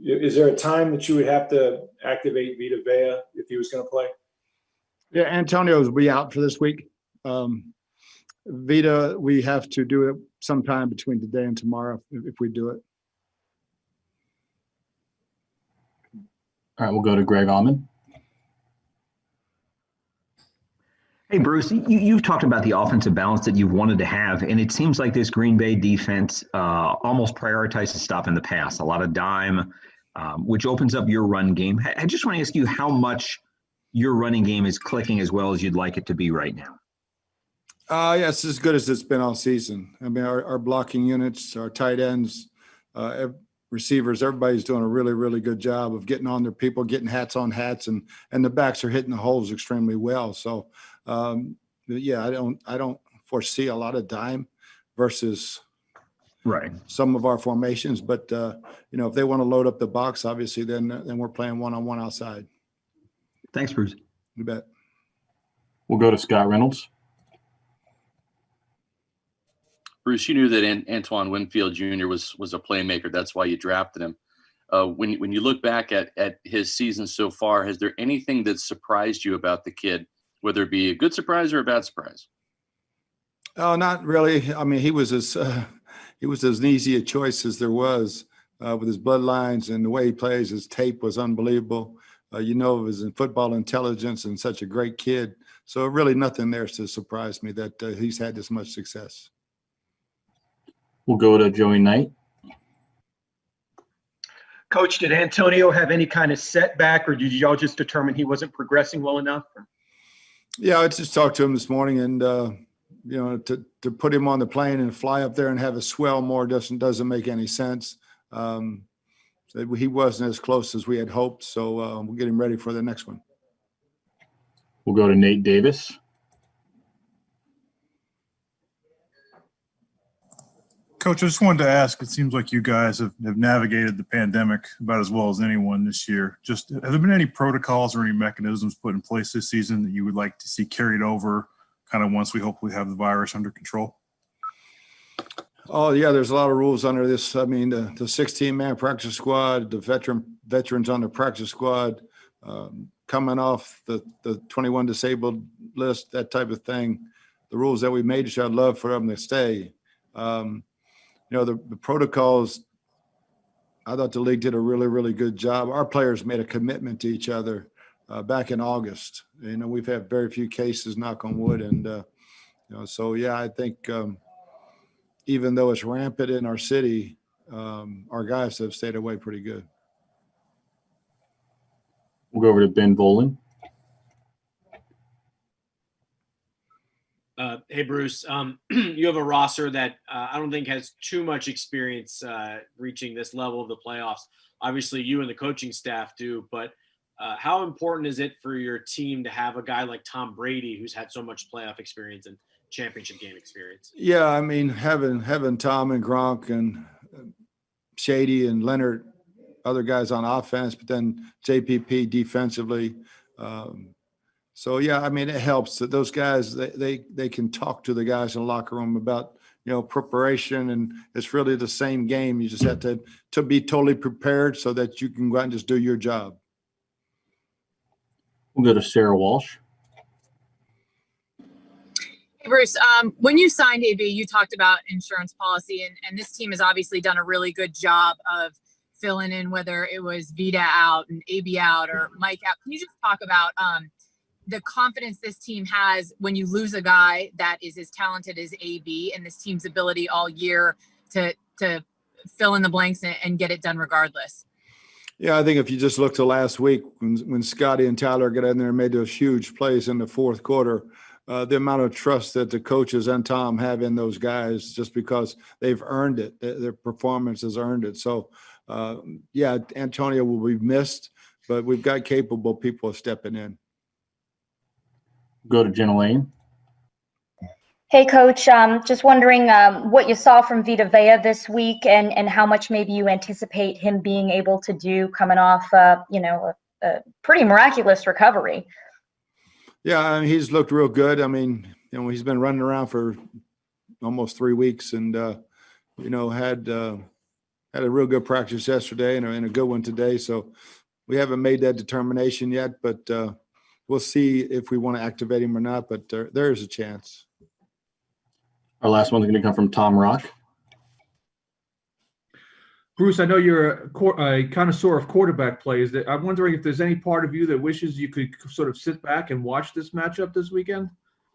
Is there a time that you would have to activate Vita Vea if he was going to play? Yeah, Antonio will be out for this week. Vita, we have to do it sometime between today and tomorrow if we do it. All right, we'll go to Greg Allman. Hey, Bruce, you've talked about the offensive balance that you've wanted to have, and it seems like this Green Bay defense almost prioritizes stopping the pass, a lot of dime, which opens up your run game. I just want to ask you how much your running game is clicking as well as you'd like it to be right now. Yeah, it's as good as it's been all season. I mean, our blocking units, our tight ends, receivers, everybody's doing a really, really good job of getting on their people, getting hats on hats, and the backs are hitting the holes extremely well. So, yeah, I don't foresee a lot of dime versus some of our formations. But if they want to load up the box, obviously, then we're playing one-on-one outside. Thanks, Bruce. You bet. We'll go to Scott Reynolds. Bruce, you knew that Antoine Winfield Jr. was a playmaker. That's why you drafted him. When you look back at his season so far, has there anything that surprised you about the kid, whether it be a good surprise or a bad surprise? Oh, not really. I mean, he was as easy a choice as there was with his bloodlines and the way he plays. His tape was unbelievable. Of his football intelligence and such a great kid. So really nothing there to surprise me that he's had this much success. We'll go to Joey Knight. Coach, did Antonio have any kind of setback, or did y'all just determine he wasn't progressing well enough? Yeah, I just talked to him this morning, and to put him on the plane and fly up there and have a swell more doesn't make any sense. He wasn't as close as we had hoped, so we'll get him ready for the next one. We'll go to Nate Davis. Coach, I just wanted to ask, it seems like you guys have navigated the pandemic about as well as anyone this year. Just have there been any protocols or any mechanisms put in place this season that you would like to see carried over kind of once we hopefully have the virus under control? Oh, yeah, there's a lot of rules under this. I mean, the 16-man practice squad, the veterans on the practice squad, coming off the 21 disabled list, that type of thing. The rules that we made, I'd love for them to stay. The protocols, I thought the league did a really, really good job. Our players made a commitment to each other back in August. We've had very few cases, knock on wood. And, so, yeah, I think even though it's rampant in our city, our guys have stayed away pretty good. We'll go over to Ben Voling. Hey, Bruce, you have a roster that I don't think has too much experience reaching this level of the playoffs. Obviously, you and the coaching staff do, but how important is it for your team to have a guy like Tom Brady, who's had so much playoff experience and championship game experience? Yeah, I mean, having Tom and Gronk and Shady and Leonard, other guys on offense, but then JPP defensively. So, yeah, I mean, it helps that those guys, they can talk to the guys in the locker room about, preparation, and it's really the same game. You just have to be totally prepared so that you can go out and just do your job. We'll go to Sarah Walsh. Hey, Bruce, when you signed AB, you talked about insurance policy, and this team has obviously done a really good job of filling in, whether it was Vita out and AB out or Mike out. Can you just talk about the confidence this team has when you lose a guy that is as talented as AB, and this team's ability all year to fill in the blanks and get it done regardless? Yeah, I think if you just look to last week when Scotty and Tyler got in there and made those huge plays in the fourth quarter, the amount of trust that the coaches and Tom have in those guys, just because they've earned it, their performance has earned it. So, yeah, Antonio will be missed, but we've got capable people stepping in. Go to Jenna Lane. Hey, Coach, just wondering what you saw from Vita Vea this week and how much maybe you anticipate him being able to do coming off, a pretty miraculous recovery. Yeah, I mean, he's looked real good. I mean, he's been running around for almost 3 weeks and, had had a real good practice yesterday and a good one today. So we haven't made that determination yet, but we'll see if we want to activate him or not, but there is a chance. Our last one's going to come from Tom Rock. Bruce, I know you're a connoisseur of quarterback plays. I'm wondering if there's any part of you that wishes you could sort of sit back and watch this matchup this weekend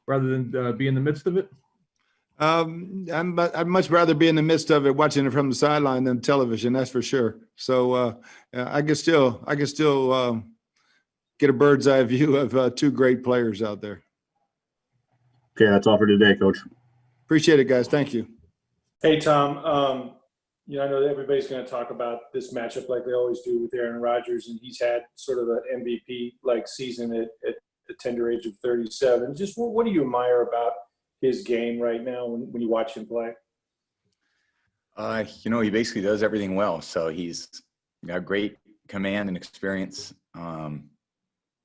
rather than be in the midst of it. I'd much rather be in the midst of it, watching it from the sideline than television. That's for sure. So I can still get a bird's eye view of two great players out there. Okay, that's all for today, Coach. Appreciate it, guys. Thank you. Hey, Tom. I know that everybody's going to talk about this matchup like they always do with Aaron Rodgers, and he's had sort of an MVP-like season at the tender age of 37. Just what do you admire about his game right now when you watch him play? He basically does everything well. So he's got great command and experience.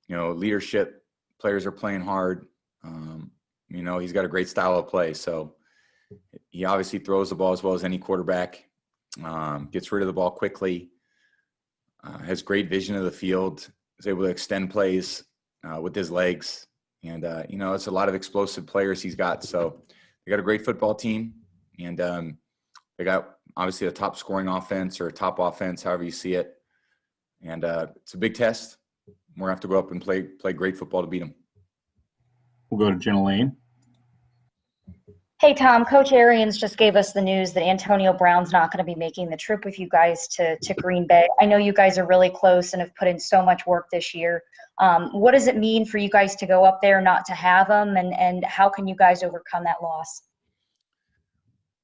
Leadership, players are playing hard. He's got a great style of play. So he obviously throws the ball as well as any quarterback, gets rid of the ball quickly, has great vision of the field, is able to extend plays with his legs. And, it's a lot of explosive players he's got. So they got a great football team. And they got obviously a top scoring offense or a top offense, however you see it. And it's a big test. We're going to have to go up and play great football to beat them. We'll go to Jenna Lane. Hey, Tom, Coach Arians just gave us the news that Antonio Brown's not going to be making the trip with you guys to Green Bay. I know you guys are really close and have put in so much work this year. What does it mean for you guys to go up there, not to have him, and how can you guys overcome that loss?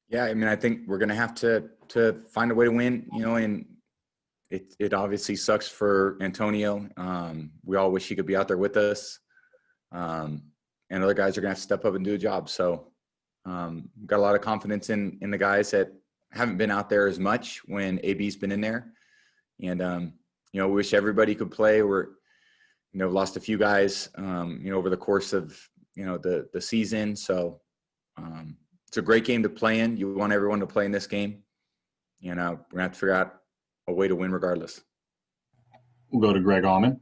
Yeah, I think we're going to have to find a way to win, and it obviously sucks for Antonio. We all wish he could be out there with us. And other guys are going to have to step up and do a job. So got a lot of confidence in the guys that haven't been out there as much when AB's been in there. And, we wish everybody could play. We're, lost a few guys, over the course of, the season. So it's a great game to play in. You want everyone to play in this game. We're going to have to figure out a way to win regardless. We'll go to Greg Allman.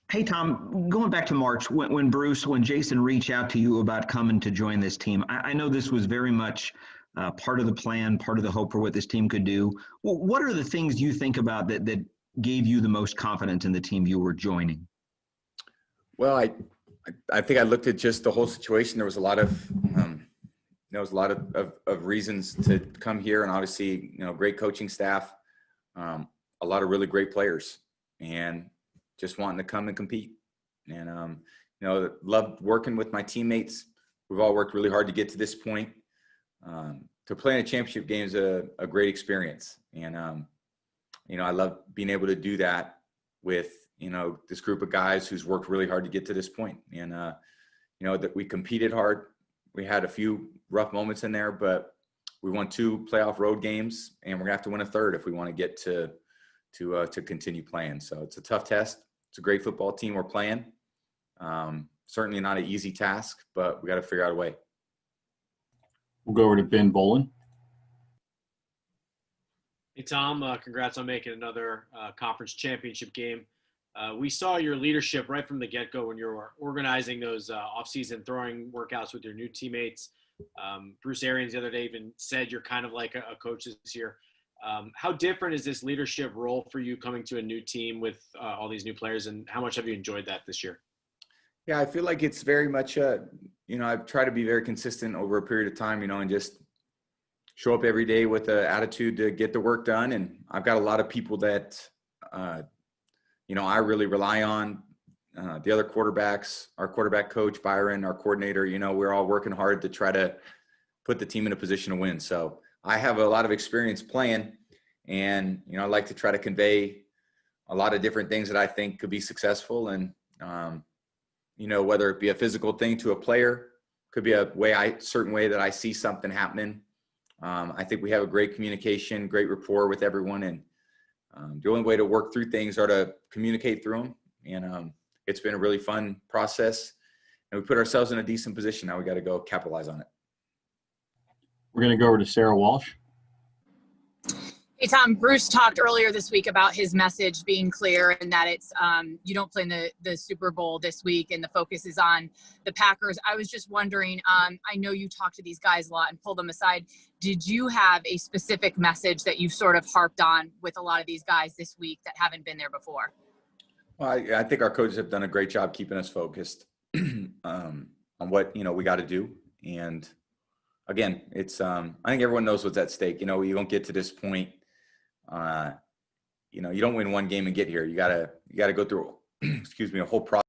Hey, Tom, going back to March, when Jason reached out to you about coming to join this team, I know this was very much part of the plan, part of the hope for what this team could do. Well, what are the things you think about that gave you the most confidence in the team you were joining? Well, I think I looked at just the whole situation. There was a lot of reasons to come here, and obviously, great coaching staff, a lot of really great players, and just wanting to come and compete. And, loved working with my teammates. We've all worked really hard to get to this point. To play in a championship game is a great experience. And, I love being able to do that with, this group of guys who's worked really hard to get to this point. And, that we competed hard. We had a few rough moments in there, but we won 2 playoff road games, and we're gonna have to win a third if we want to get to continue playing. So it's a tough test. It's a great football team we're playing. Certainly not an easy task, but we got to figure out a way. We'll go over to Ben Bolin. Hey, Tom, congrats on making another conference championship game. We saw your leadership right from the get-go when you were organizing those off-season throwing workouts with your new teammates. Bruce Arians the other day even said you're kind of like a coach this year. How different is this leadership role for you coming to a new team with all these new players, and how much have you enjoyed that this year? Yeah, I feel like it's very much, I've tried to be very consistent over a period of time, and just show up every day with an attitude to get the work done. And I've got a lot of people that, I really rely on. The other quarterbacks, our quarterback coach, Byron, our coordinator, we're all working hard to try to put the team in a position to win. So I have a lot of experience playing, and, I like to try to convey a lot of different things that I think could be successful. And, whether it be a physical thing to a player, could be a certain way that I see something happening. I think we have a great communication, great rapport with everyone. And the only way to work through things are to communicate through them. And it's been a really fun process, and we put ourselves in a decent position. Now we got to go capitalize on it. We're going to go over to Sarah Walsh. Hey, Tom, Bruce talked earlier this week about his message being clear and that it's you don't play in the Super Bowl this week and the focus is on the Packers. I was just wondering, I know you talk to these guys a lot and pull them aside. Did you have a specific message that you've sort of harped on with a lot of these guys this week that haven't been there before? Well, I think our coaches have done a great job keeping us focused on what, we got to do. And again, it's, I think everyone knows what's at stake. You don't get to this point. You don't win one game and get here. You gotta go through, a whole process.